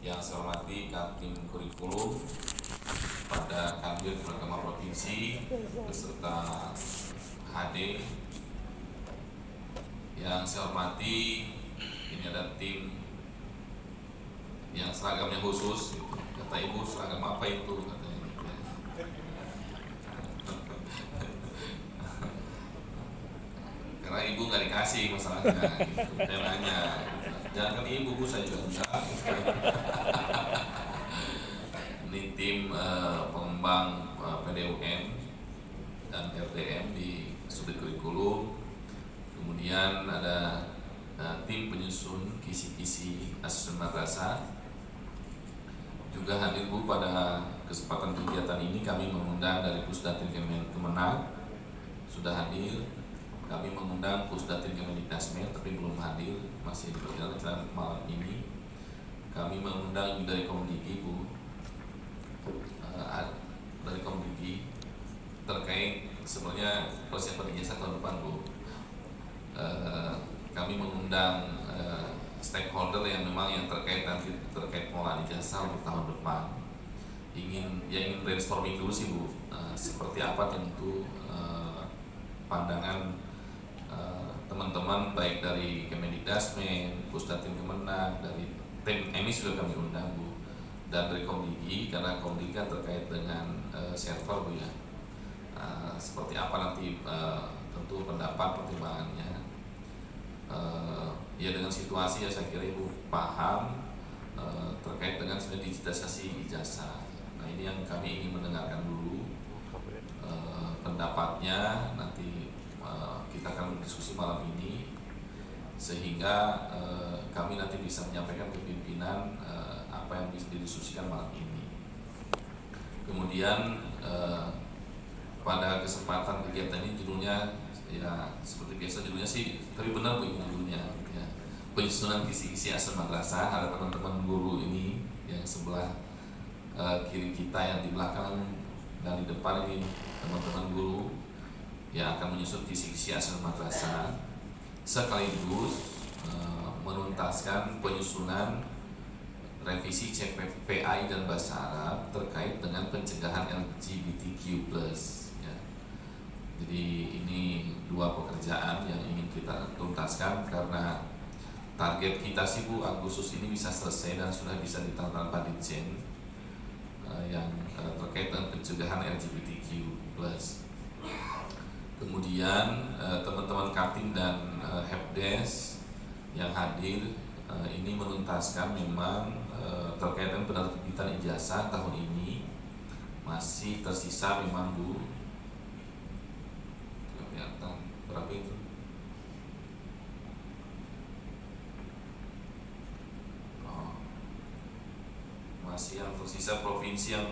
Yang saya hormati Kantim Kurikulum pada Kanwil Agama Provinsi beserta HD. Yang saya hormati, ini ada tim yang seragamnya khusus. Kata ibu, seragam apa itu? Katanya. Karena ibu nggak dikasih masalahnya, gitu. Saya nanya, jangan kan ibu, bu, saya juga enggak. Ini tim pengembang PDUM dan RTM di Sudut Kurikulum. Kemudian ada tim penyusun kisi-kisi asesmen madrasah. Juga hadir Bu pada kesempatan kegiatan ini. Kami mengundang dari Pusdatin Kemenag sudah hadir. Kami mengundang Pusdatin Kemendiknasmen tapi belum hadir, masih di perjalanan malam ini. Kami mengundang dari Komdigi Bu, dari Komdigi terkait sebenarnya persiapan ijazah tahun depan Bu. Kami mengundang stakeholder yang memang yang terkait pengelolaan ijazah untuk tahun depan. Ingin brainstorming dulu sih Bu, seperti apa tentu pandangan teman-teman baik dari Kemendiknasmen, Pusdatin Kemenag, dari tim EMI sudah kami undang Bu, dan dari Komdigi karena Komdigi kan terkait dengan server Bu ya. Seperti apa nanti tentu pendapat pertimbangannya. Ya dengan situasi ya saya kira Ibu paham terkait dengan sudah digitalisasi ijazah. Nah ini yang kami ingin mendengarkan dulu pendapatnya. Nanti kita akan berdiskusi malam ini sehingga kami nanti bisa menyampaikan ke pimpinan apa yang bisa didiskusikan malam ini. Kemudian pada kesempatan kegiatan ini judulnya ya seperti biasa judulnya sih, tapi benar Bu judulnya ya, penyusunan kisi-kisi asesmen madrasah. Ada teman-teman guru ini yang sebelah kiri kita, yang di belakang dan di depan ini teman-teman guru yang akan menyusun kisi-kisi asesmen madrasah sekaligus menuntaskan penyusunan revisi CPPI dan Bahasa Arab terkait dengan pencegahan LGBTQ+. Ya. Jadi ini dua pekerjaan yang ingin kita tuntaskan karena target kita sih Bu, Agustus ini bisa selesai dan sudah bisa ditandatangani Ditjen yang terkait dengan pencegahan LGBTQ+. Kemudian teman-teman Kantim dan Helpdesk yang hadir ini menuntaskan memang terkait dengan penerbitan ijazah tahun ini masih tersisa memang Bu, kelihatan berapa itu? Masih yang tersisa provinsi yang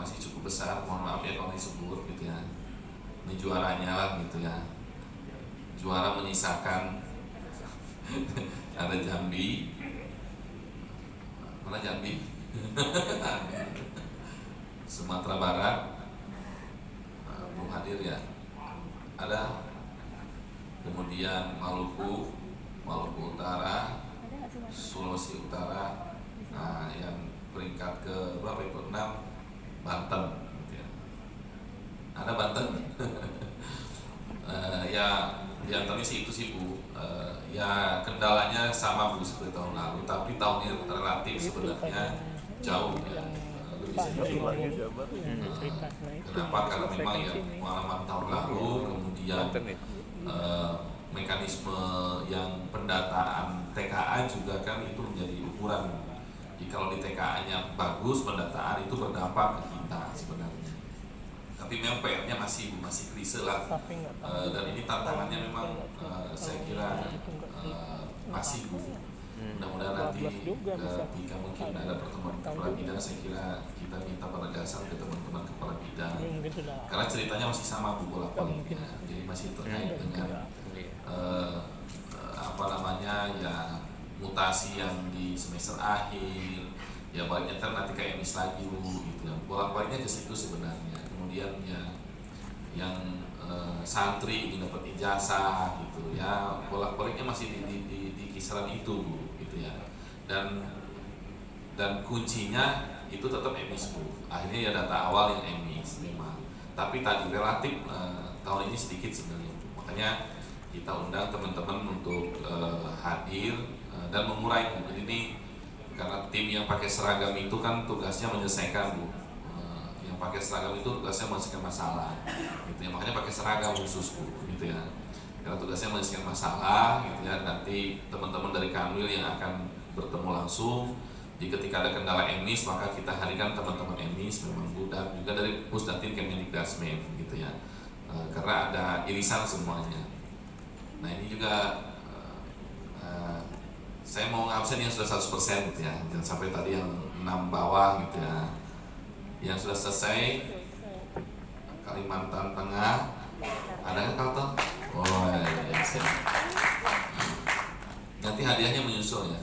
masih cukup besar. Mohon maaf ya kalau disebut gitu ya. Ini juaranya lah gitu ya. Juara menyisakan ada Jambi. Mana Jambi? Sumatera Barat belum hadir ya. Ada. Kemudian Maluku Utara, Sulawesi Utara. Nah, yang peringkat ke berapa itu? 6 Banten gitu ya. Ada Banten. Ya di antaranya sih itu sih Bu. Ya kendalanya sama Bu seperti tahun lalu, tapi tahun ini relatif sebenarnya jauh ya, lebih sedikit. Kenapa? Karena memang ya pengalaman tahun lalu, kemudian mekanisme yang pendataan TKA juga kan itu menjadi ukuran. Jadi kalau di TKA-nya bagus pendataan itu berdampak ke kita sebenarnya. Tapi memang PR-nya masih krisis lah, dan ini tantangannya memang saya kira masih Bu. Mudah-mudahan nanti ketika mungkin ada pertemuan kepala bidang, saya kira kita minta penegasan ke teman-teman kepala bidang karena ceritanya masih sama Bu bolak-baliknya. Jadi masih terkait dengan apa namanya ya, mutasi yang di semester akhir ya, baliknya kan nanti kayak lagi Bu gitu ya, bolak-baliknya ke situ sebenarnya. Kemudian ya yang santri ingin dapat ijazah gitu ya, bolak-baliknya masih di kisaran itu Bu gitu ya. Dan dan kuncinya itu tetap emis Bu. Akhirnya ya data awal yang emis memang, tapi tadi relatif tahun ini sedikit sebenarnya. Makanya kita undang teman-teman untuk hadir dan mengurai Bu. Jadi ini karena tim yang pakai seragam itu kan tugasnya menyelesaikan Bu. Yang pakai seragam itu tugasnya menyelesaikan masalah gitu ya, makanya pakai seragam khusus Bu gitu ya, karena tugasnya menyelesaikan masalah gitu ya. Nanti teman-teman dari Kanwil yang akan bertemu langsung. Jadi ketika ada kendala emis maka kita hadirkan teman-teman emis memang Bu, dan juga dari Pusdatin Kemendikdasmen gitu ya, karena ada irisan semuanya. Nah ini juga saya mau ngabsen yang sudah 100% gitu ya, jangan sampai tadi yang 6 bawah gitu ya. Yang sudah selesai Kalimantan Tengah ada kan Kalteng? Oh ya, siap. Nanti hadiahnya menyusul ya.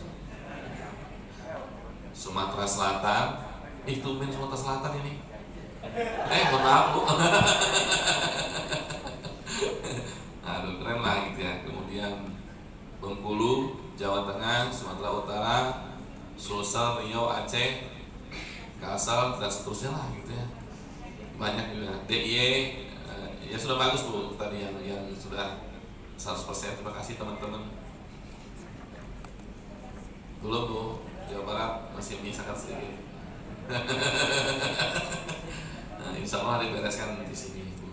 Sumatera Selatan, itu main Sumatera Selatan ini. Mohon maaf Bu. Aduh keren lah gitu ya. Kemudian Bengkulu, Jawa Tengah, Sumatera Utara, Sulsel, Riau, Aceh, Kalsel, dan seterusnya lah gitu ya. Banyak juga. DIY ya sudah bagus Bu tadi yang sudah 100%. Terima kasih teman-teman. Belum Bu, Jawa Barat masih menyisakan sedikit. Nah, insya Allah dibereskan di sini Bu.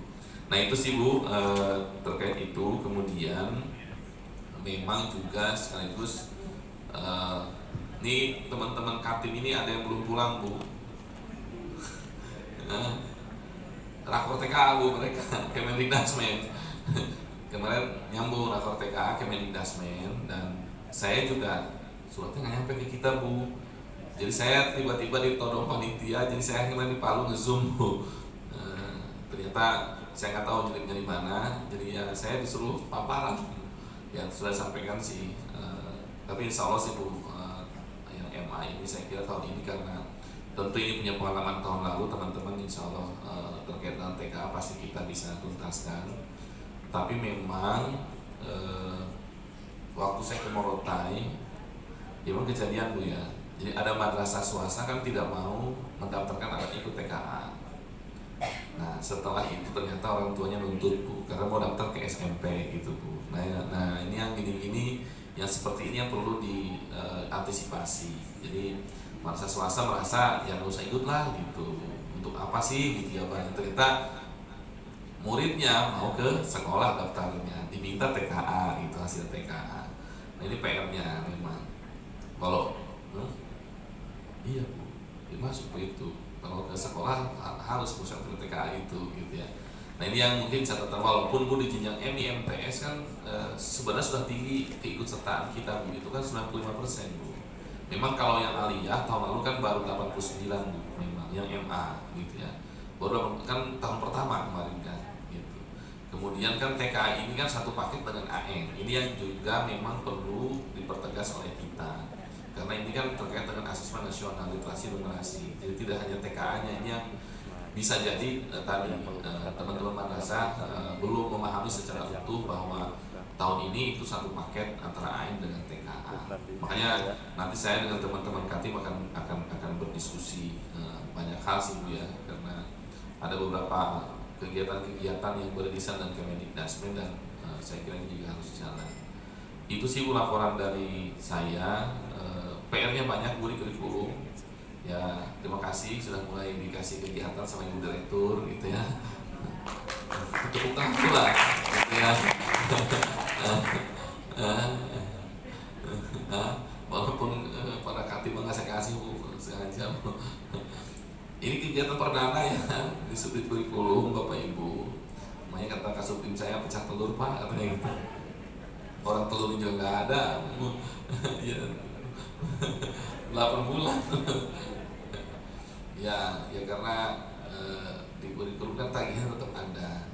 Nah itu sih Bu terkait itu. Kemudian memang juga sekaligus nih teman-teman Katim ini ada yang belum pulang Bu. Rakor TKA Bu mereka Kemendikdasmen kemarin nyambung rakor TKA Kemendikdasmen, dan saya juga suratnya nggak nyampe ke kita Bu. Jadi saya tiba-tiba ditodong panitia, jadi saya akhirnya di Palu nge-zoom Bu. Ternyata saya nggak tahu jeleknya di mana, jadi ya saya disuruh paparan. Ya sudah sampaikan sih, tapi insya Allah sih Bu, yang MA ini saya kira tahun ini karena tentu ini punya pengalaman tahun lalu teman-teman, insya Allah terkait dengan TKA pasti kita bisa tuntaskan. Tapi memang waktu saya ke Morotai, ya memang kejadian Bu ya. Jadi ada madrasah swasta kan tidak mau mendaftarkan anak ikut TKA. Nah setelah itu ternyata orang tuanya nuntut Bu, karena mau daftar ke SMP gitu Bu. Nah ini yang gini-gini, yang seperti ini yang perlu diantisipasi. Jadi madrasah swasta merasa ya nggak usah ikut lah gitu, untuk apa sih gitu ya Bang. Ternyata muridnya mau ke sekolah daftarnya, diminta TKA gitu, hasil TKA. Nah ini PR-nya memang. Kalau iya Bu, ya masuk itu. Kalau ke sekolah harus pusat TKA itu gitu ya. Nah ini yang mungkin catatan, walaupun Bu di jenjang MI MTS kan sebenarnya sudah tinggi keikutsertaan kita Bu, itu kan 95% Bu. Memang kalau yang aliyah tahun lalu kan baru 89 Bu, memang yang MA gitu ya. Baru kan tahun pertama kemarin kan gitu. Kemudian kan TKA ini kan satu paket dengan AN. Ini yang juga memang perlu dipertegas oleh kita. Karena ini kan terkait dengan asesmen nasional literasi numerasi. Jadi tidak hanya TKA-nya, ini yang bisa jadi tadi teman-teman madrasah belum memahami secara utuh bahwa tahun ini itu satu paket antara AIN dengan TKA. Makanya nanti saya dengan teman-teman Katim akan berdiskusi banyak hal sih Bu ya, karena ada beberapa kegiatan-kegiatan yang beririsan dengan Kemendikdasmen, dan saya kira ini juga harus jalan. Itu sih Bu laporan dari saya. PR-nya banyak Bu di kurikulum. Ya terima kasih sudah mulai dikasih kegiatan sama Ibu Direktur gitu ya. Tepuk tangan pula gitu ya. Walaupun pada Katim nggak saya kasih Bu sengaja Bu. Ini kegiatan perdana ya di subdit kurikulum Bapak Ibu. Makanya kata Kasubdim saya pecah telur Pak katanya gitu. Orang telur juga nggak ada Bu. Ya 8 bulan. ya karena di kurikulum kan tagihan tetap ada,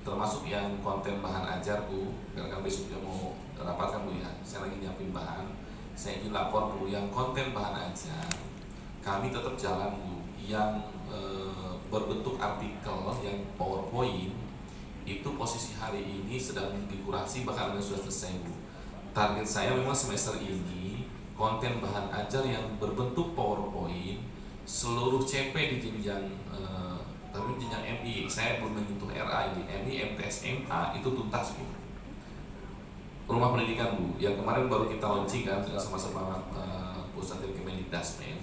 termasuk yang konten bahan ajar Bu, karena kan besok dia mau rapatkan Bu ya, saya lagi nyiapin bahan, saya ingin lapor Bu yang konten bahan ajar kami tetap jalan Bu, yang berbentuk artikel yang PowerPoint itu posisi hari ini sedang dikurasi, bahkan sudah selesai Bu. Target saya memang semester ini konten bahan ajar yang berbentuk PowerPoint seluruh CP di jenjang tapi jenjang MI, saya belum menyentuh RA ini, MI, MTS, MA itu tuntas Bu. Rumah pendidikan Bu, yang kemarin baru kita launching kan sama-sama pusat Kemendikbudristek.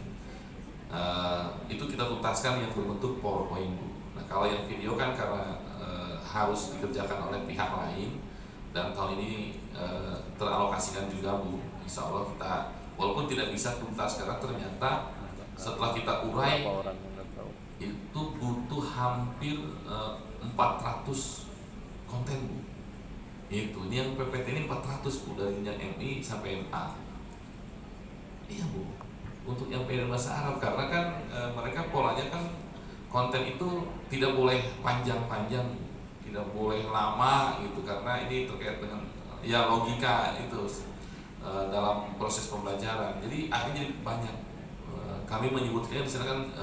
Itu kita tuntaskan yang berbentuk PowerPoint Bu. Nah kalau yang video kan karena harus dikerjakan oleh pihak lain dan tahun ini teralokasikan juga Bu. Insya Allah kita walaupun tidak bisa tuntas karena ternyata setelah kita urai itu butuh hampir 400 konten Bu. Itu ini yang PPT ini 400 Bu, dari yang MI sampai MA. Iya Bu, untuk yang PD bahasa Arab karena kan mereka polanya kan konten itu tidak boleh panjang-panjang, tidak boleh lama gitu karena ini terkait dengan ya logika itu dalam proses pembelajaran. Jadi akhirnya jadi banyak. Kami menyebutnya misalkan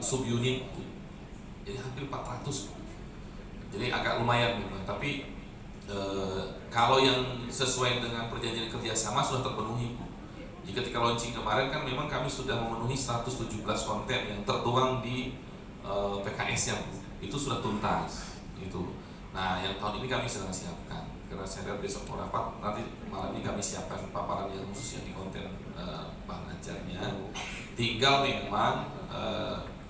subunit, jadi hampir 400. Jadi agak lumayan gitu. Tapi kalau yang sesuai dengan perjanjian kerjasama sudah terpenuhi. Jika ketika launching kemarin kan memang kami sudah memenuhi 117 konten yang tertuang di PKS-nya, itu sudah tuntas. Itu. Nah yang tahun ini kami sedang siapkan. Karena saya lihat besok mau rapat, nanti malam ini kami siapkan paparan yang khusus yang di konten bahan ajarnya. Tinggal memang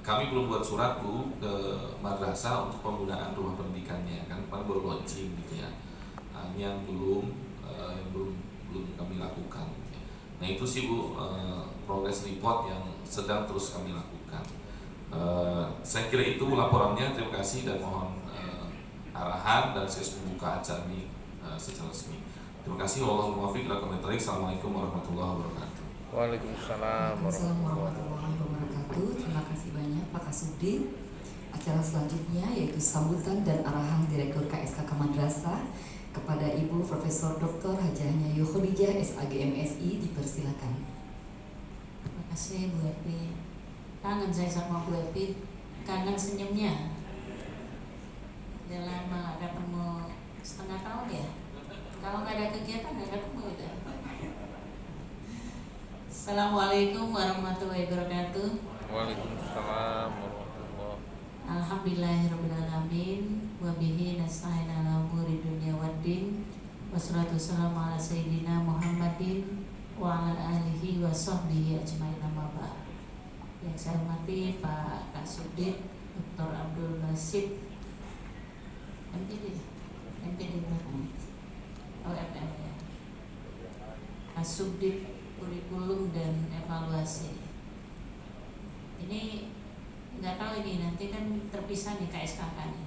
kami belum buat surat Bu ke madrasah untuk penggunaan rumah pendidikannya kan baru launching gitu ya. Nah, ini yang belum kami lakukan. Nah itu sih Bu progress report yang sedang terus kami lakukan. Saya kira itu laporannya. Terima kasih dan mohon arahan dan saya membuka acara ini secara resmi. Terima kasih. Wallahul muwaffiq ila aqwamit thoriq. Assalamualaikum warahmatullahi wabarakatuh. Waalaikumsalam warahmatullahi wabarakatuh. Terima kasih banyak Pak Kasubdit. Acara selanjutnya yaitu sambutan dan arahan Direktur KSKK Madrasah kepada Ibu Profesor Dr. Hajah Nyayu Khadijah SAG MSI, dipersilakan. Terima kasih Bu Epi. Kangen saya sama Bu Epi, kangen senyumnya. Udah lama gak ketemu, setengah tahun ya. Kalau nggak ada kegiatan nggak ketemu udah. Assalamualaikum warahmatullahi wabarakatuh. Waalaikumsalam warahmatullahi. Alhamdulillahirrahmanirrahim. Wabihi nasta'in ala umuri dunya waddin. Wassalatu wassalamu ala sayyidina Muhammadin wa ala alihi wa sahbihi ajmain, amma ba'd. Yang saya hormati Pak Kasubdit Dr. Abdul Basit MPD belakang. Oh FM ya. Kasubdit Kurikulum dan Evaluasi. Ini nggak tahu ini nanti kan terpisah nih KSKK nya.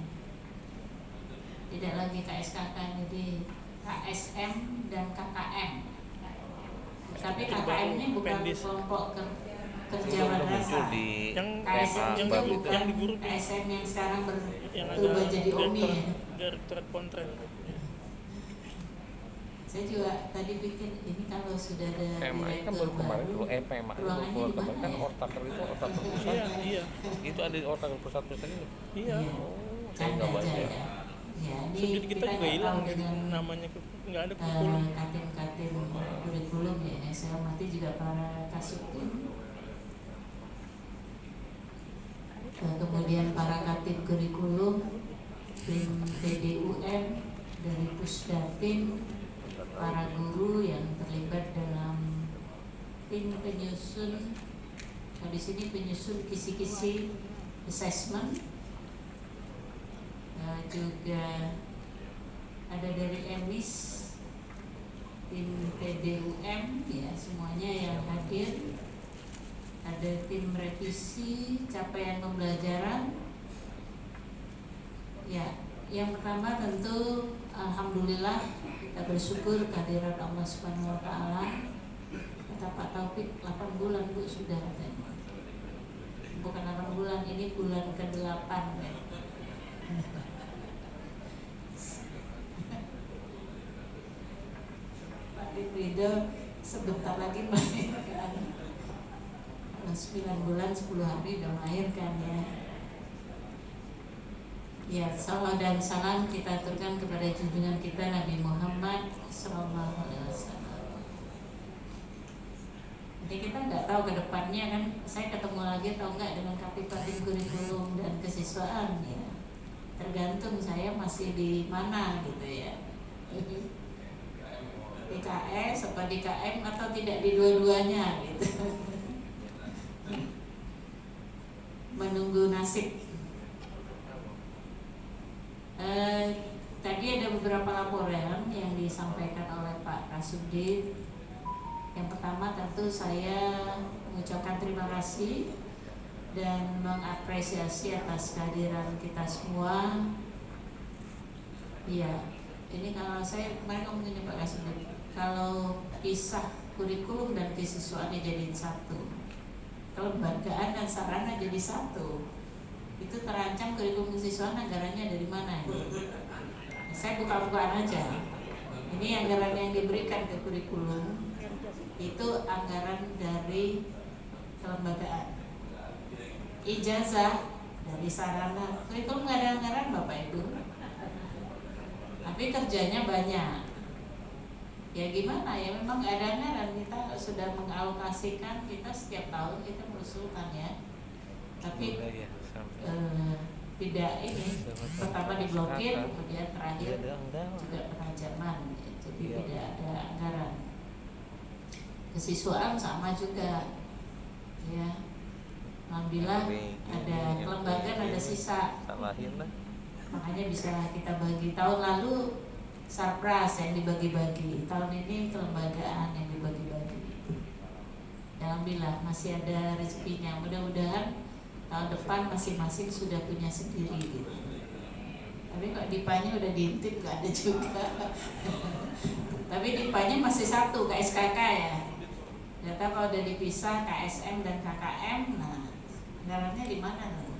Tidak lagi KSKK, jadi KSM dan KKM. Tapi KKM ini bukan kelompok kerja madrasah. KSM itu bukan KSM yang sekarang berubah jadi OMI ya. Direktorat Kontrel. Saya juga tadi pikir ini kalau sudah ada PMA kan baru kemarin dulu, PMA itu baru kemarin kan ortaker itu ortaker pusat. Iya. Itu ada ortaker pusat ini. Iya. Saya nggak baca. Ya, ini Jadi kita juga hilang dengan namanya nggak ada kurikulum. katim kurikulum ya. Saya hormati juga para kasubdit. Kemudian para katim kurikulum, tim PDUM dari Pusdatin, para guru yang terlibat dalam tim penyusun. Nah, di sini penyusun kisi-kisi assessment. Juga ada dari EMIS, tim PDUM ya, semuanya yang hadir. Ada tim revisi capaian pembelajaran. Ya, yang pertama tentu alhamdulillah kita bersyukur kehadiran Allah Subhanahu wa taala. Kata Pak Taufik 8 bulan Bu sudah katanya. Bukan 8 bulan, ini bulan ke-8 ya. Pak Ridho sebentar lagi melahirkan. 9 bulan 10 hari udah melahirkan ya. Ya, salam dan salam kita aturkan kepada junjungan kita Nabi Muhammad SAW. Jadi kita nggak tahu ke depannya kan, saya ketemu lagi atau enggak dengan Kabupaten Kurikulum dan Kesiswaan ya. Tergantung saya masih di mana gitu ya. Di KS apa di KM atau tidak di dua-duanya gitu. Menunggu nasib. Tadi ada beberapa laporan yang disampaikan oleh Pak Kasubdit. Yang pertama tentu saya mengucapkan terima kasih dan mengapresiasi atas kehadiran kita semua. Iya, ini kalau saya kemarin ngomongin Pak Kasubdit, kalau kisah kurikulum dan kesiswaan dijadiin satu, kelembagaan dan sarana jadi satu, itu terancam kurikulum kesiswaan anggarannya dari mana ini? Saya buka-bukaan aja. Ini anggaran yang diberikan ke kurikulum itu anggaran dari kelembagaan. Ijazah dari sarana, kurikulum nggak ada anggaran Bapak Ibu. Tapi kerjanya banyak. Ya gimana ya, memang nggak ada anggaran. Kita sudah mengalokasikan, kita setiap tahun kita mengusulkan ya. Tapi tidak ini, pertama diblokir, kemudian terakhir juga penajaman, jadi tidak ada anggaran. Kesiswaan sama juga, ya. Alhamdulillah ada kelembagaan, ada sisa, makanya bisa kita bagi. Tahun lalu sarpras yang dibagi-bagi, tahun ini kelembagaan yang dibagi-bagi. Alhamdulillah masih ada rezekinya. Mudah-mudahan tahun depan masing-masing sudah punya sendiri gitu. Tapi kok dipanya udah diintip gak ada juga. Tapi dipanya masih satu, KSKK ya. Data kalau udah dipisah KSM dan KKM, nah anggarannya di mana nih?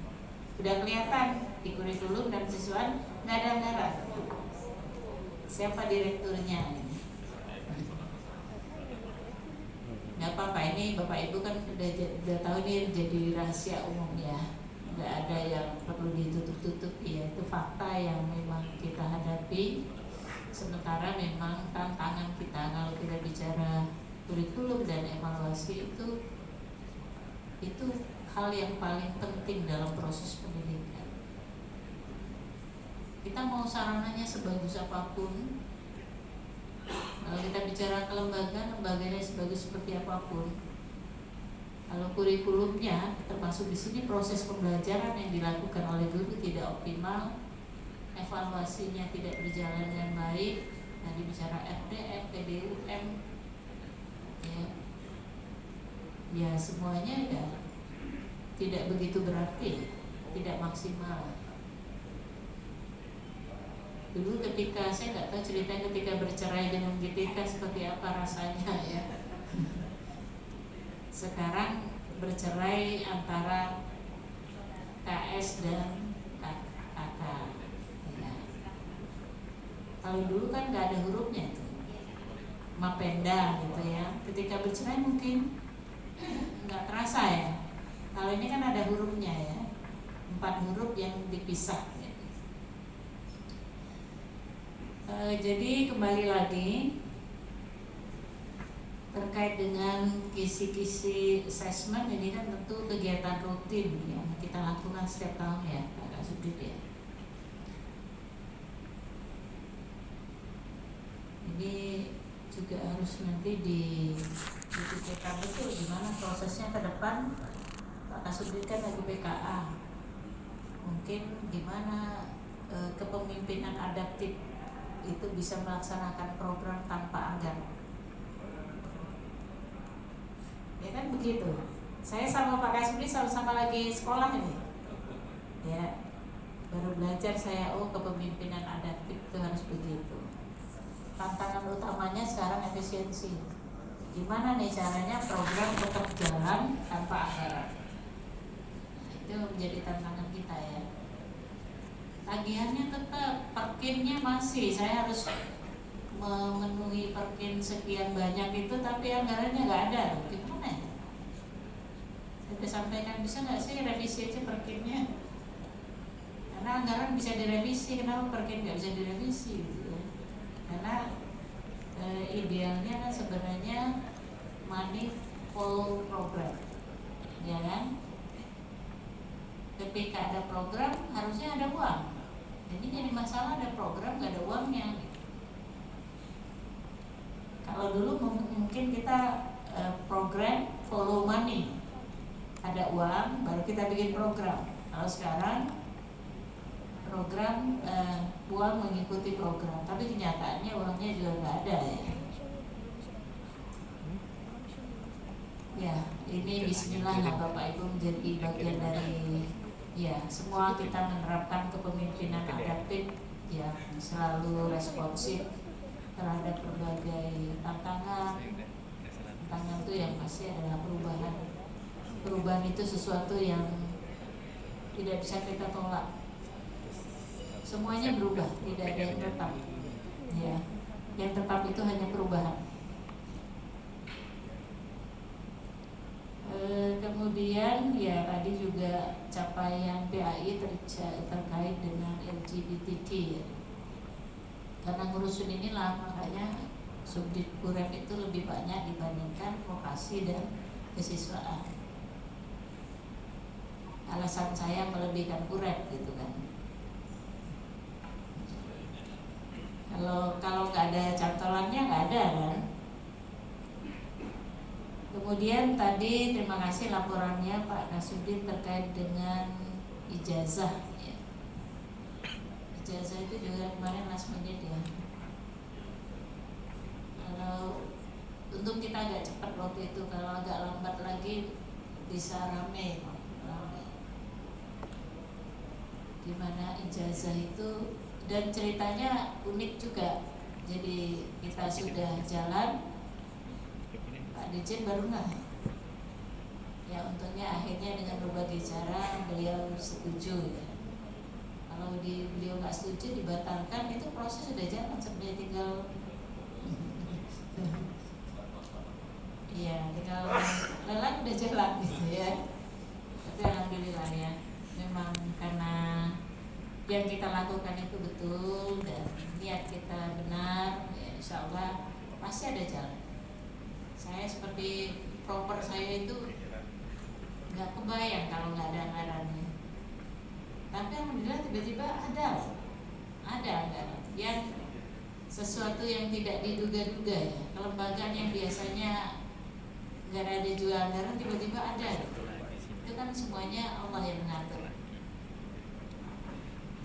Udah kelihatan di kurikulum dan siswaan nggak ada anggaran. Siapa direkturnya ini? Nggak apa-apa, ini Bapak Ibu kan udah tahu ini jadi rahasia umum ya. Nggak ada yang perlu ditutup-tutup ya, itu fakta yang memang kita hadapi. Sementara memang tantangan kita kalau kita bicara kurikulum dan evaluasi itu hal yang paling penting dalam proses pendidikan. Kita mau sarananya sebagus apapun, kalau kita bicara kelembagaan, lembaganya sebagus seperti apapun, kalau kurikulumnya termasuk di sini proses pembelajaran yang dilakukan oleh guru tidak optimal, evaluasinya tidak berjalan dengan baik, tadi bicara RDM, PDUM, ya semuanya ya tidak begitu berarti, tidak maksimal. Dulu ketika saya nggak tahu ceritanya ketika bercerai dengan GTK seperti apa rasanya ya. Sekarang bercerai antara KS dan KK. Ya. Kalau dulu kan nggak ada hurufnya itu, Mapenda gitu ya. Ketika bercerai mungkin nggak terasa ya. Kalau ini kan ada hurufnya ya, 4 huruf yang dipisah. Jadi kembali lagi terkait dengan kisi-kisi assessment, ini kan tentu kegiatan rutin yang kita lakukan setiap tahun ya Pak Kasubdit ya. Ini juga harus nanti dipikirkan betul gimana prosesnya ke depan. Pak Kasubdit kan lagi PKA, mungkin gimana kepemimpinan adaptif itu bisa melaksanakan program tanpa anggaran. Ya kan begitu. Saya sama Pak Kasubdit sama-sama lagi sekolah ini. Ya, baru belajar saya, kepemimpinan adaptif itu harus begitu. Tantangan utamanya sekarang efisiensi. Gimana nih caranya program tetap jalan tanpa anggaran? Itu menjadi tantangan kita ya. Tagihannya tetap, perkinnya masih, saya harus memenuhi perkin sekian banyak itu, tapi anggarannya nggak ada. Gimana ya? Saya sampaikan, bisa nggak sih revisi aja perkinnya? Karena anggaran bisa direvisi, kenapa perkin nggak bisa direvisi? Gitu ya. Karena idealnya kan sebenarnya money follow program, ya kan? Ketika ada program harusnya ada uang. Jadi jadi masalah ada program nggak ada uangnya. Kalau dulu mungkin kita program follow money, ada uang baru kita bikin program. Kalau sekarang program uang mengikuti program, tapi kenyataannya uangnya juga nggak ada ya. Ya, ini Bismillah lah Bapak Ibu menjadi bagian dari ya semua kita menerapkan kepemimpinan adaptif yang selalu responsif terhadap berbagai tantangan. Tantangan itu yang pasti adalah perubahan. Perubahan itu sesuatu yang tidak bisa kita tolak. Semuanya berubah, tidak ada yang tetap. Ya, yang tetap itu hanya perubahan. Kemudian ya tadi juga capaian PAI terkait dengan LGBTQ ya. Karena ngurusin inilah makanya subdit kurem itu lebih banyak dibandingkan vokasi dan kesiswaan. Alasan saya melebihkan kurem gitu kan. Kalau nggak ada cantolannya nggak ada kan. Kemudian tadi terima kasih laporannya Pak Nasudin terkait dengan ijazah ya. Ijazah itu juga kemarin last minute ya. Kalau untuk kita agak cepat waktu itu, kalau agak lambat lagi bisa rame. Gimana ijazah itu, dan ceritanya unik juga. Jadi kita sudah jalan, Pak Dirjen baru nggak. Ya untungnya akhirnya dengan berbagai cara beliau setuju ya. Kalau beliau nggak setuju dibatalkan, itu proses sudah jalan sebenarnya, tinggal iya tinggal lelang udah jalan gitu ya. Tapi alhamdulillah ya, memang karena yang kita lakukan itu betul dan niat kita benar ya, insya Allah pasti ada jalan. Saya seperti proper saya itu nggak kebayang kalau nggak ada anggarannya. Tapi alhamdulillah tiba-tiba ada anggaran yang sesuatu yang tidak diduga-duga ya. Kelembagaan yang biasanya nggak ada juga anggaran tiba-tiba ada. Itu kan semuanya Allah yang mengatur.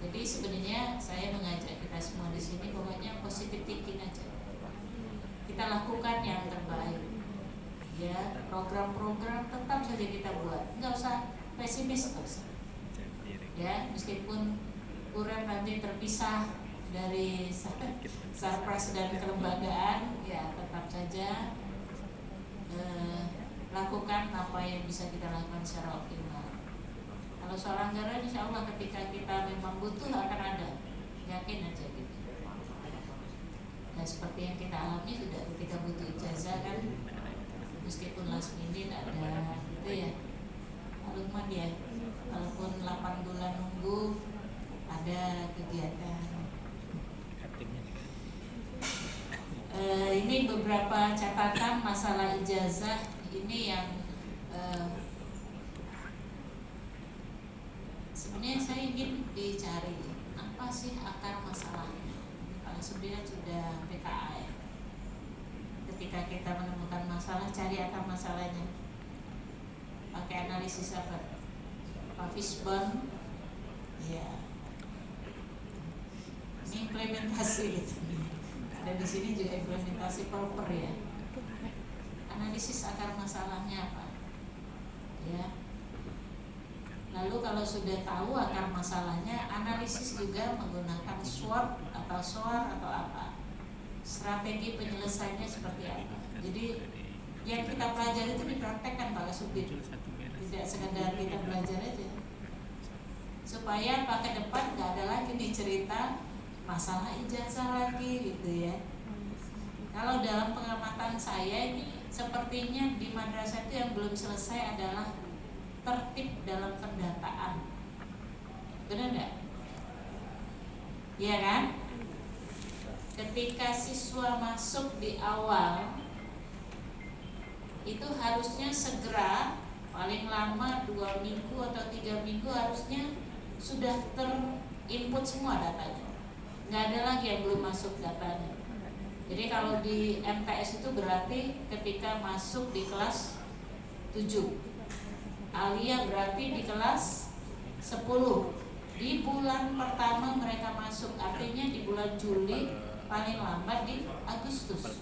Jadi sebenarnya saya mengajak kita semua di sini pokoknya positive thinking aja. Kita lakukan yang terbaik. Ya, program-program tetap saja kita buat. Enggak usah pesimis, enggak usah. Ya, meskipun kurang nanti terpisah dari sarpras dan kelembagaan, ya tetap saja lakukan apa yang bisa kita lakukan secara optimal. Kalau soal anggaran, insya Allah ketika kita memang butuh akan ada, yakin aja gitu. Dan seperti yang kita alami sudah ketika butuh ijazah kan, meskipun last minute ada itu ya, maklumat ya, walaupun 8 bulan nunggu ada kegiatan. Ini beberapa catatan masalah ijazah ini yang sebenarnya saya ingin dicari apa sih akar masalahnya. Kalau sebenarnya sudah PKA ya. Ketika kita menemukan masalah, cari akar masalahnya. Pakai analisis apa? Pak Fishbone, ya. Ini implementasi gitu. Dan di sini juga implementasi proper ya. Analisis akar masalahnya apa? Ya. Lalu kalau sudah tahu akar masalahnya, analisis juga menggunakan SWOT atau SOAR atau apa. Strategi penyelesaiannya seperti apa. Jadi yang kita pelajari itu dipraktekkan Pak Kasubdit. Tidak sekedar kita belajar aja. Supaya Pak ke depan nggak ada lagi nih cerita masalah ijazah lagi gitu ya. Kalau dalam pengamatan saya ini sepertinya di madrasah itu yang belum selesai adalah tertib dalam pendataan. Benar nggak? Iya kan? Ketika siswa masuk di awal itu harusnya segera, paling lama 2 minggu atau 3 minggu harusnya sudah terinput semua datanya. Nggak ada lagi yang belum masuk datanya. Jadi kalau di MTS itu berarti ketika masuk di kelas 7, Alia berarti di kelas 10. Di bulan pertama mereka masuk, artinya di bulan Juli, paling lambat di Agustus.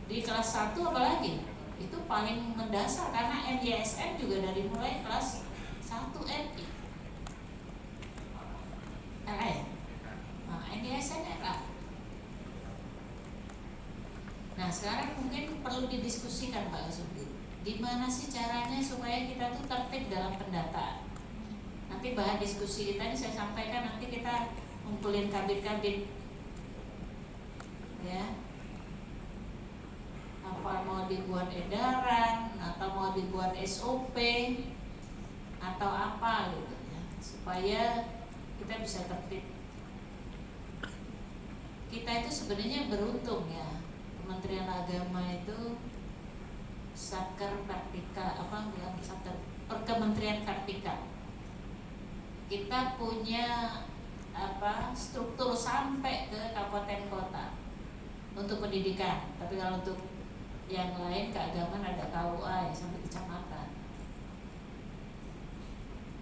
Di kelas 1 apalagi, itu paling mendasar karena NYSN juga dari mulai kelas 1 MI. NYSN era. Nah sekarang mungkin perlu didiskusikan Pak Kasubdit, gimana sih caranya supaya kita tuh tertib dalam pendataan. Nanti bahan diskusi kita ini saya sampaikan, nanti kita ngumpulin kabit-kabit ya, apa mau dibuat edaran atau mau dibuat SOP atau apa gitu ya, supaya kita bisa tertib. Kita itu sebenarnya beruntung ya, Kementerian Agama itu Satker Kartika, Kementerian Kartika. Kita punya struktur sampai ke kabupaten kota untuk pendidikan. Tapi kalau untuk yang lain keagamaan ada KUA ya, sampai kecamatan.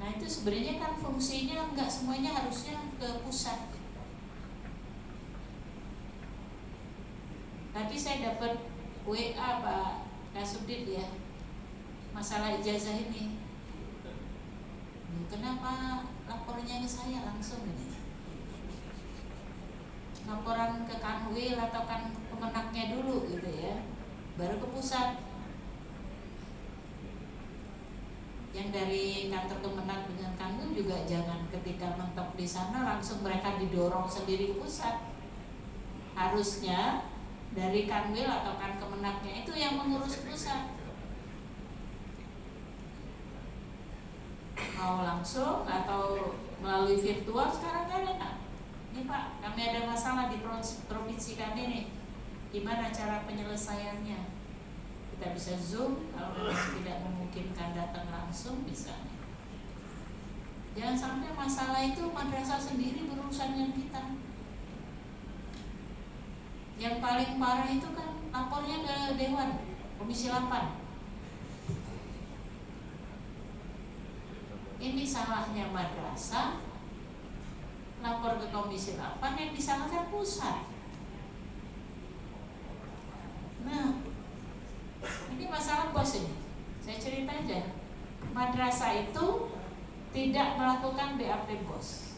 Nah itu sebenarnya kan fungsinya nggak semuanya harusnya ke pusat. Tadi saya dapat WA Pak Kasubdit ya, masalah ijazah ini. Kenapa lapornya ke saya langsung ini? Laporan ke Kanwil atau kan Kemenaknya dulu gitu ya, baru ke pusat. Yang dari kantor Kemenak dengan Kanwil juga jangan ketika mentok di sana langsung mereka didorong sendiri ke pusat. Harusnya dari Kanwil atau kan Kemenaknya itu yang mengurus pusat. Mau langsung atau melalui virtual sekarang kan enak. Ini Pak, kami ada masalah di provinsi kami nih, gimana cara penyelesaiannya? Kita bisa Zoom, kalau memang tidak memungkinkan datang langsung bisa. Jangan sampai masalah itu madrasah sendiri berurusan dengan kita. Yang paling parah itu kan lapornya ke Dewan Komisi 8. Ini salahnya madrasah, lapor ke Komisi 8, yang disalahkan pusat. Nah, ini masalah bos ini. Saya cerita aja. Madrasah itu tidak melakukan BAP bos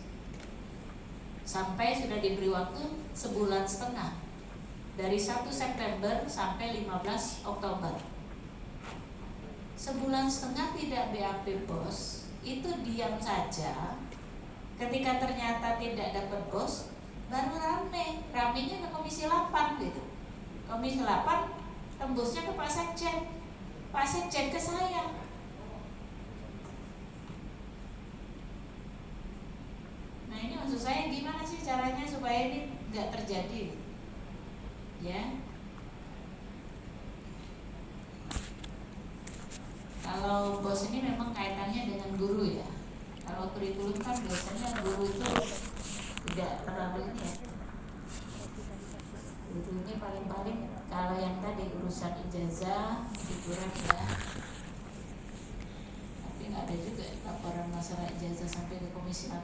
sampai sudah diberi waktu sebulan setengah. Dari 1 September sampai 15 Oktober. Sebulan setengah tidak BAP bos, itu diam saja. Ketika ternyata tidak dapat bos, baru ramenya ke Komisi 8 gitu. Komisi 8 tembusnya ke Pak Sekjen, Pak Sekjen ke saya. Nah ini maksud saya gimana sih caranya supaya ini nggak terjadi? Ya, kalau bos ini memang kaitannya dengan guru ya. Kalau kurikulum kan biasanya guru itu tidak terlalu ini ya. Guru ini paling-paling kalau yang tadi urusan ijazah hiburan ya. Tapi nggak ada juga laporan masalah ijazah sampai ke Komisi 8.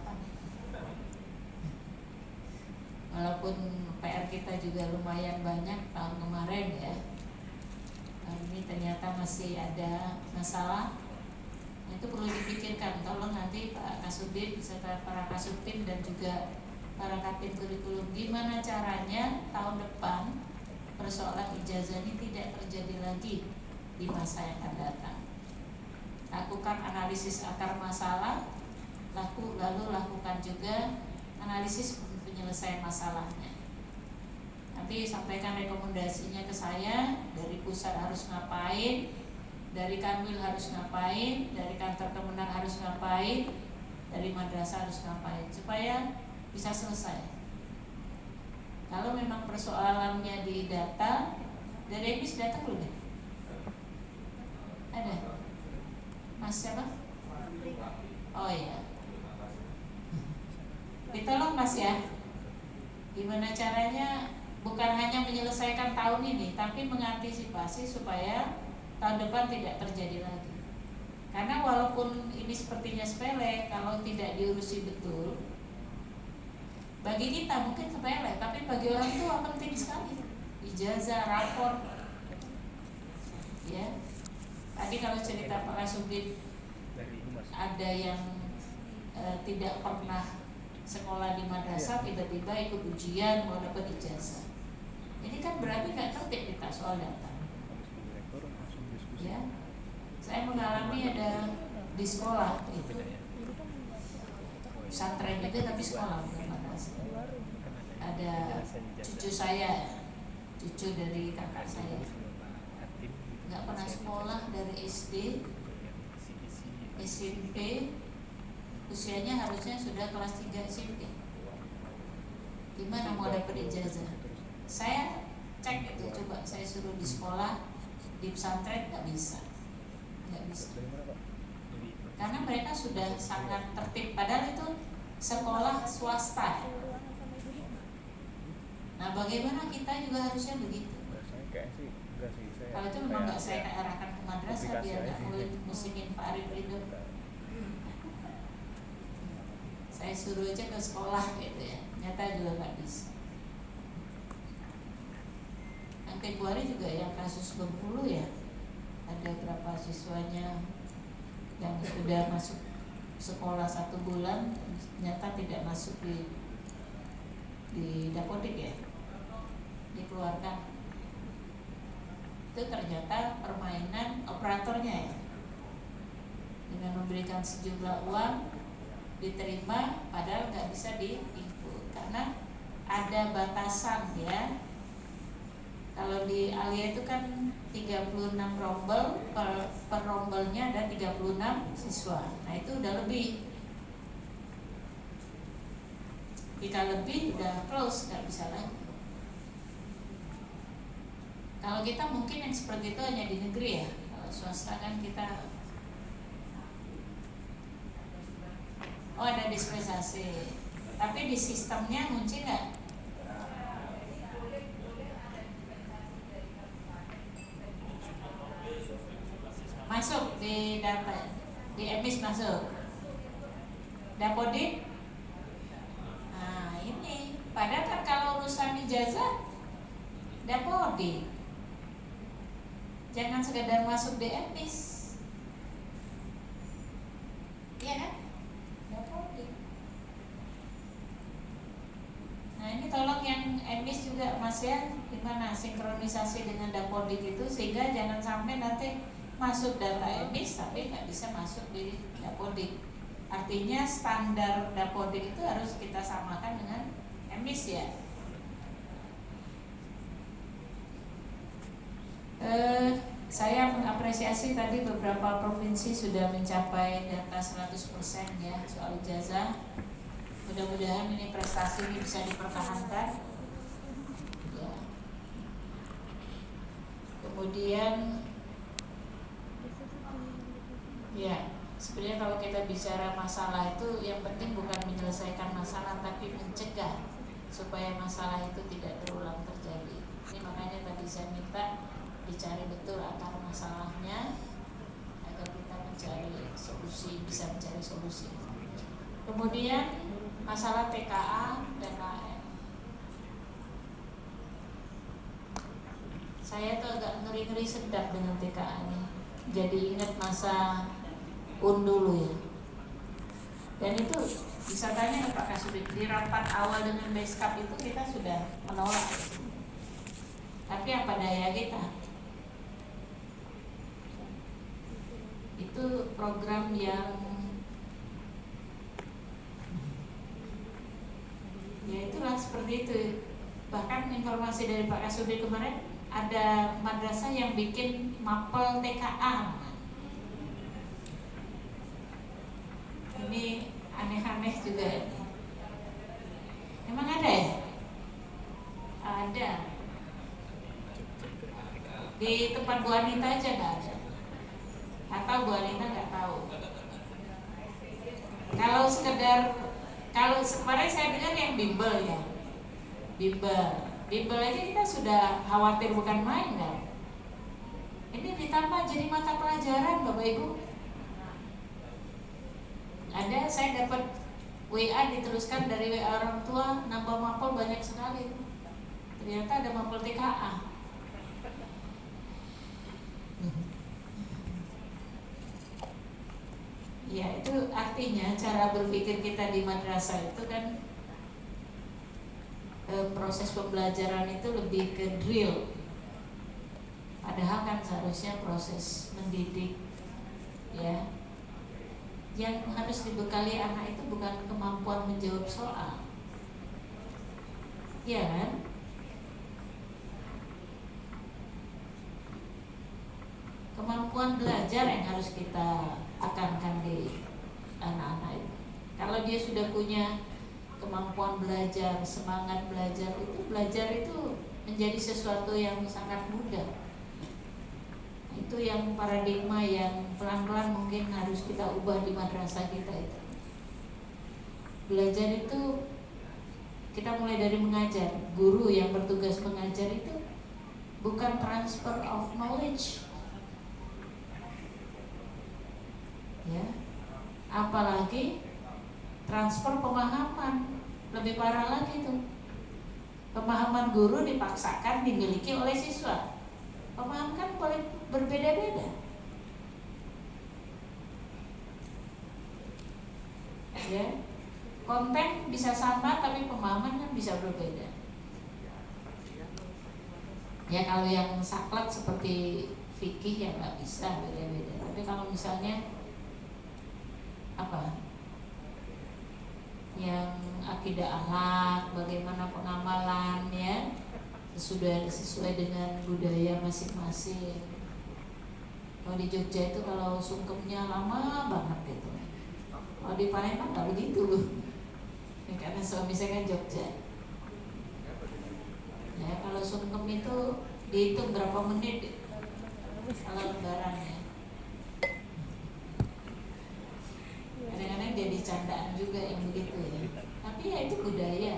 Walaupun PR kita juga lumayan banyak tahun kemarin ya, ini ternyata masih ada masalah. Itu perlu dipikirkan. Tolong nanti Pak Kasubdit beserta para Kasubtim dan juga para Katin Kurikulum, gimana caranya tahun depan persoalan ijazah ini tidak terjadi lagi di masa yang akan datang. Lakukan analisis akar masalah, lalu lakukan juga analisis penyelesaian masalahnya. Nanti sampaikan rekomendasinya ke saya, dari pusat harus ngapain, dari Kanwil harus ngapain, dari kantor Kemenang harus ngapain, dari madrasah harus ngapain, supaya bisa selesai. Kalau memang persoalannya di data, Dari Emis datang belum ya? Ada? Mas siapa? Oh iya. Ditolong Mas ya. Gimana caranya bukan hanya menyelesaikan tahun ini, tapi mengantisipasi supaya tahun depan tidak terjadi lagi. Karena walaupun ini sepertinya sepele, kalau tidak diurusi betul, bagi kita mungkin sepele, tapi bagi orang tua penting sekali. Ijazah, rapor, ya. Tadi kalau cerita Pak Kasubdit, ada yang tidak pernah sekolah di madrasah, tiba-tiba ikut ujian mau dapat ijazah. Ini kan berarti nggak tertib kita soal data. Ya, saya mengalami ada di sekolah itu pesantren juga tapi sekolah bukan madrasah. Ada cucu saya, cucu dari kakak saya, nggak pernah sekolah dari SD, SMP, usianya harusnya sudah kelas 3 SMP. Gimana mau dapat ijazah? Saya cek itu, coba saya suruh di sekolah, di pesantren nggak bisa. Karena mereka sudah sangat tertib, padahal itu sekolah swasta. Nah, bagaimana kita juga harusnya begitu? Kalau itu memang nggak saya arahkan ke madrasah biar nggak musikin Pak Arif Ridho. Saya suruh aja ke sekolah gitu ya, nyata juga nggak bisa. Yang Februari juga yang kasus Bengkulu ya, ada berapa siswanya yang sudah masuk sekolah 1 bulan ternyata tidak masuk di Dapodik ya, dikeluarkan. Itu ternyata permainan operatornya ya, dengan memberikan sejumlah uang diterima padahal nggak bisa diinput karena ada batasan ya. Kalau di Alia itu kan 36 rombel, per rombelnya ada 36 siswa. Nah itu udah lebih. Jika lebih udah close, nggak bisa lagi. Kalau kita mungkin yang seperti itu hanya di negeri ya. Kalau swasta kan kita ada dispensasi. Tapi di sistemnya kunci nggak? Masuk di data, di Emis masuk. Dapodik. Nah ini, padahal kan kalau urusan ijazah Dapodik. Jangan sekedar masuk di Emis. Iya kan? Dapodik. Nah ini tolong yang Emis juga Mas ya, gimana sinkronisasi dengan Dapodik itu sehingga jangan sampai nanti masuk data Emis tapi nggak bisa masuk di Dapodik. Artinya standar Dapodik itu harus kita samakan dengan Emis ya. Saya mengapresiasi tadi beberapa provinsi sudah mencapai data 100% ya soal ijazah. Mudah-mudahan ini prestasi ini bisa dipertahankan. Ya. Kemudian ya, sebenarnya kalau kita bicara masalah itu yang penting bukan menyelesaikan masalah tapi mencegah supaya masalah itu tidak terulang terjadi. Ini makanya tadi saya minta dicari betul akar masalahnya agar kita mencari solusi, bisa mencari solusi. Kemudian masalah TKA dan KM. Saya tuh agak ngeri-ngeri sedap dengan TKA ini. Jadi ingat masa dulu ya. Dan itu bisa tanya ke Pak Kasubdit, di rapat awal dengan Beskap itu kita sudah menolak. Tapi apa daya kita? Itu program yang ya itulah seperti itu. Bahkan informasi dari Pak Kasubdit kemarin ada madrasah yang bikin mapel TKA. Ini aneh-aneh juga ini. Emang ada ya? Ada. Di tempat Bu Anita aja nggak ada. Atau Bu Anita nggak tahu. Kalau sekedar, kalau kemarin saya dengar yang bimbel ya, bimbel aja kita sudah khawatir bukan main kan. Ini ditambah jadi mata pelajaran Bapak Ibu. Ada, saya dapat WA diteruskan dari WA orang tua, nambah mapel banyak sekali. Ternyata ada mapel TKA. Ya, itu artinya cara berpikir kita di madrasah itu kan proses pembelajaran itu lebih ke drill. Padahal kan seharusnya proses mendidik, ya. Yang harus dibekali anak itu bukan kemampuan menjawab soal, ya kan? Kemampuan belajar yang harus kita akankan di anak-anak itu. Kalau dia sudah punya kemampuan belajar, semangat belajar itu menjadi sesuatu yang sangat mudah. Itu yang paradigma yang pelan-pelan mungkin harus kita ubah di madrasah kita itu. Belajar itu kita mulai dari mengajar. Guru yang bertugas mengajar itu bukan transfer of knowledge, ya, apalagi transfer pemahaman. Lebih parah lagi tuh, pemahaman guru dipaksakan dimiliki oleh siswa. Pemahaman kan boleh berbeda-beda, ya. Konten bisa sama tapi pemahaman kan bisa berbeda. Ya, kalau yang saklek seperti fikih ya nggak bisa, beda-beda. Tapi kalau misalnya apa yang akidah akhlak, bagaimana pengamalan, ya, sesuai dengan budaya masing-masing. Kalau di Jogja itu kalau sungkemnya lama banget gitu. Kalau di Palembang nggak begitu loh. Ya, karena suami saya kan Jogja. Ya, kalau sungkem itu dihitung berapa menit kalau lebaran ya. Kadang-kadang jadi candaan juga yang begitu ya. Tapi ya itu budaya.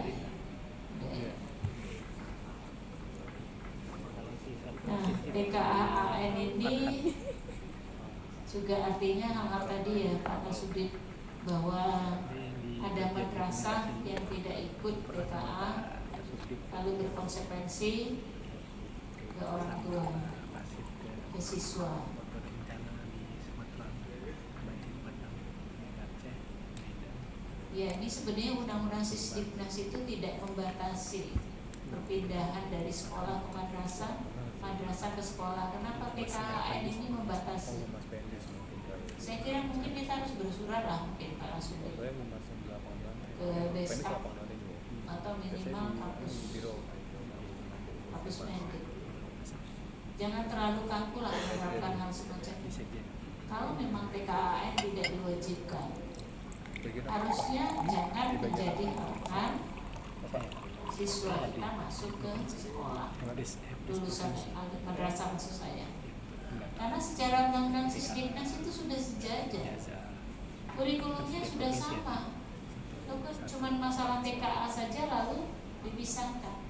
Nah, TKAAN ini juga artinya hal-hal tadi ya Pak Kasubit, bahwa ada madrasah yang tidak ikut TKA lalu berkonsekuensi ke orang tua, ke siswa. Ya, ini sebenarnya undang-undang Sisdiknas itu tidak membatasi perpindahan dari sekolah ke madrasah, madrasah ke sekolah. Kenapa PKAN ini membatasi? Saya kira mungkin kita harus bersurat lah, mungkin Pak Rasudi, ke Deskap atau minimal kampus medik. Jangan terlalu kaku lah menerapkan hal semacam itu. Kalau memang PKAN tidak diwajibkan, harusnya jangan menjadi halangan siswa kita masuk ke sekolah lulusan madrasah maksud saya. Karena secara undang-undang Sisdiknas itu sudah sejajar, kurikulumnya sudah sama. Cuma masalah TKA saja lalu dipisahkan.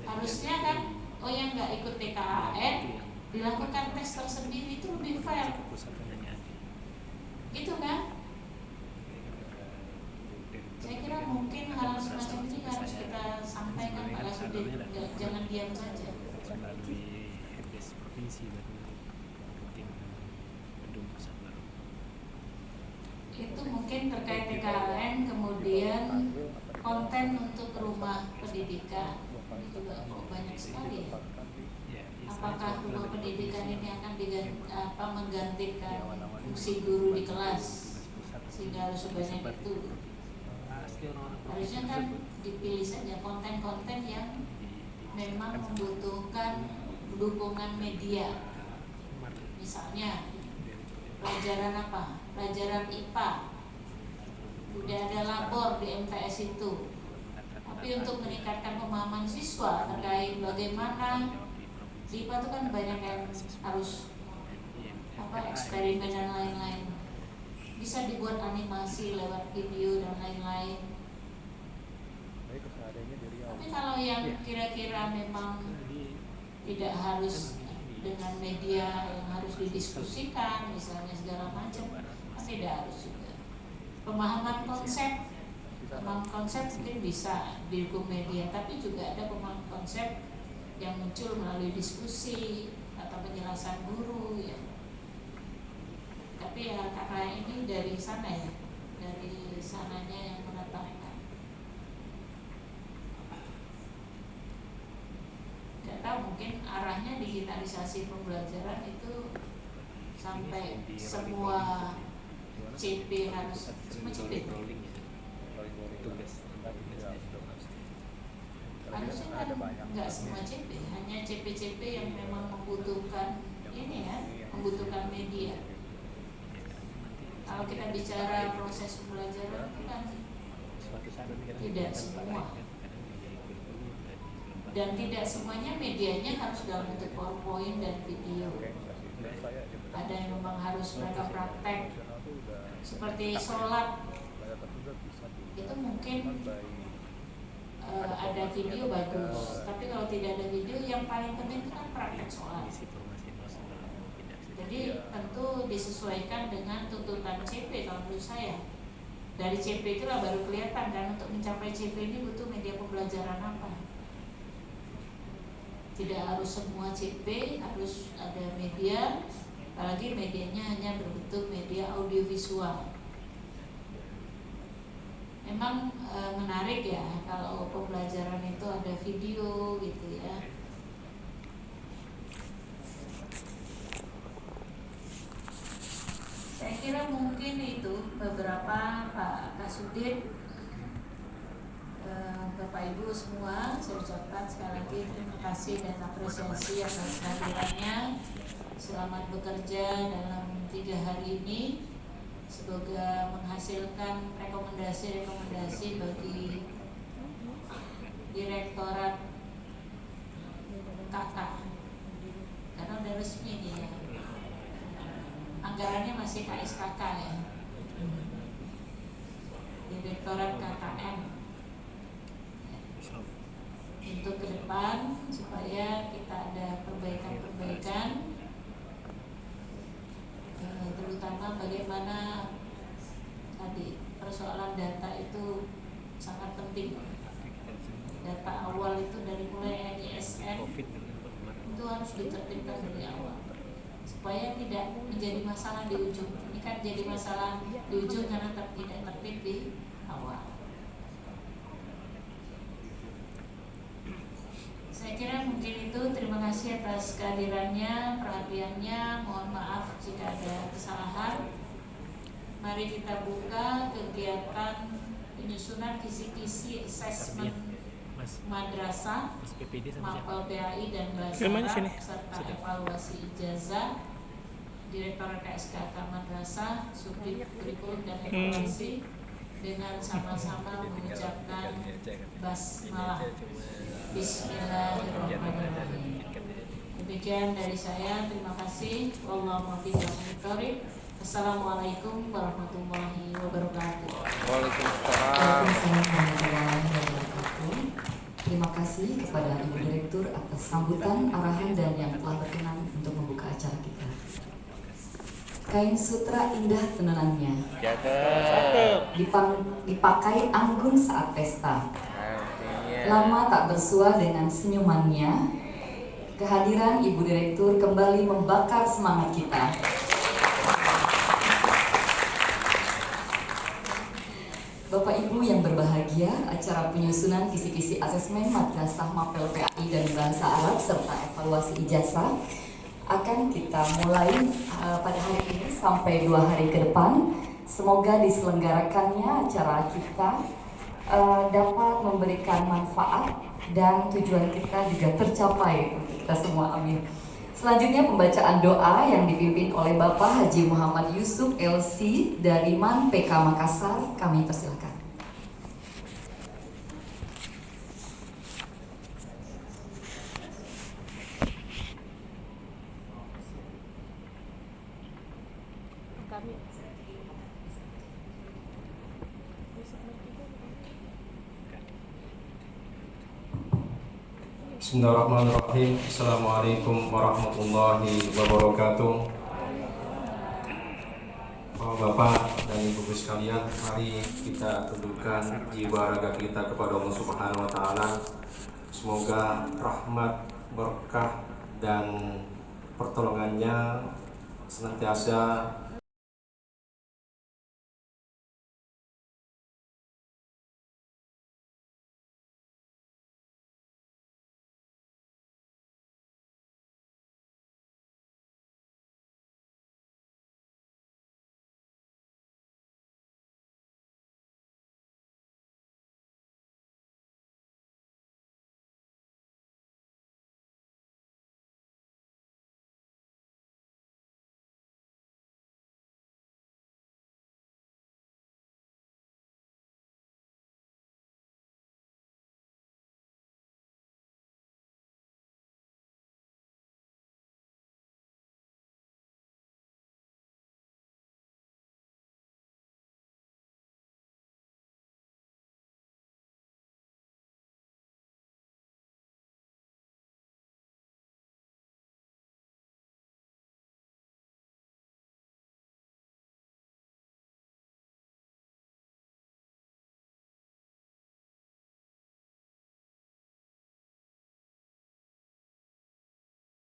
Harusnya kan, oh yang nggak ikut TKAN dilakukan tes tersendiri, itu lebih fair, gitu kan? Saya kira mungkin hal semacam ini harus kita sampaikan Pak Kasudin, jangan diam saja. Itu mungkin terkait TKAN, kemudian konten untuk rumah pendidikan ini juga banyak sekali ya. Apakah rumah pendidikan ini akan menggantikan fungsi guru di kelas sehingga harus sebanyak itu? Harusnya kan dipilih saja konten-konten yang memang membutuhkan dukungan media. Misalnya pelajaran apa? Pelajaran IPA. Udah ada labor di MTS itu. Tapi untuk meningkatkan pemahaman siswa terkait bagaimana Di IPA itu kan banyak yang harus eksperimen dan lain-lain. Bisa dibuat animasi lewat video dan lain-lain. Tapi kalau yang kira-kira memang tidak harus dengan media yang harus didiskusikan, misalnya segala macam, kan tidak harus juga. Pemahaman konsep mungkin bisa didukung media, tapi juga ada pemahaman konsep yang muncul melalui diskusi atau penjelasan guru ya. Tapi ya karena ini dari sana ya, dari sananya yang menetapkan. Gak tahu, mungkin arahnya digitalisasi pembelajaran itu sampai semua CP harus semua CP. Harusnya kan nggak semua CP, hanya CP-CP yang memang membutuhkan ini ya, membutuhkan media. Kalau kita bicara proses pembelajaran itu kan tidak semua, dan tidak semuanya medianya harus dalam bentuk PowerPoint dan video. Ada yang memang harus mereka praktek, seperti sholat itu mungkin ada video bagus, tapi kalau tidak ada video, yang paling penting itu kan praktek sholat. Jadi tentu disesuaikan dengan tuntutan CP kalau menurut saya. Dari CP itulah baru kelihatan kan untuk mencapai CP ini butuh media pembelajaran apa. Tidak harus semua CP harus ada media, apalagi medianya hanya berbentuk media audiovisual. Memang menarik ya kalau pembelajaran itu ada video gitu ya. Saya kira mungkin itu beberapa Pak Kasudin, Bapak Ibu semua, saya ucapkan sekali lagi terima kasih dan apresiasi atas kehadirannya. Selamat bekerja dalam 3 hari ini. Semoga menghasilkan rekomendasi-rekomendasi bagi Direktorat KK, karena udah resmi nih ya. Anggarannya masih KSKK ya, Direktorat KKM, untuk ke depan supaya kita ada perbaikan-perbaikan, terutama bagaimana tadi persoalan data itu sangat penting. Data awal itu dari mulai ISN itu harus ditertibkan dari awal supaya tidak menjadi masalah di ujung. Ini kan jadi masalah di ujung karena tidak tertib di awal. Saya kira mungkin itu. Terima kasih atas kehadirannya, perhatiannya. Mohon maaf jika ada kesalahan. Mari kita buka kegiatan penyusunan kisi-kisi asesmen madrasah, mapel PAI dan bahasa Arab serta evaluasi ijazah. Direktorat KSKK Madrasah, Subdit Kurikulum dan Evaluasi dengan sama-sama mengucapkan basmalah. Bismillahirrahmanirrahim. Demikian dari saya, terima kasih. Wallahu muwaffiq. Assalamualaikum warahmatullahi wabarakatuh. Waalaikumsalam warahmatullahi wabarakatuh. Terima kasih kepada Ibu Direktur atas sambutan, arahan, dan yang telah berkenan untuk membuka acara kita. Kain sutra indah tenunannya, dipakai anggun saat pesta. Lama tak bersua dengan senyumannya. Kehadiran Ibu Direktur kembali membakar semangat kita. Bapak Ibu yang berbahagia, acara penyusunan kisi-kisi asesmen madrasah mapel PAI dan bahasa Arab serta evaluasi ijazah akan kita mulai pada hari ini sampai 2 hari ke depan. Semoga diselenggarakannya acara kita dapat memberikan manfaat dan tujuan kita juga tercapai untuk kita semua, amin. Selanjutnya pembacaan doa yang dipimpin oleh Bapak Haji Muhammad Yusuf LC dari MAN PK Makassar. Kami persilakan. kami. Bismillahirrahmanirrahim. Assalamualaikum warahmatullahi wabarakatuh. Bapak dan Ibu sekalian, mari kita tundukkan jiwa raga kita kepada Allah Subhanahu wa taala. Semoga rahmat, berkah dan pertolongannya senantiasa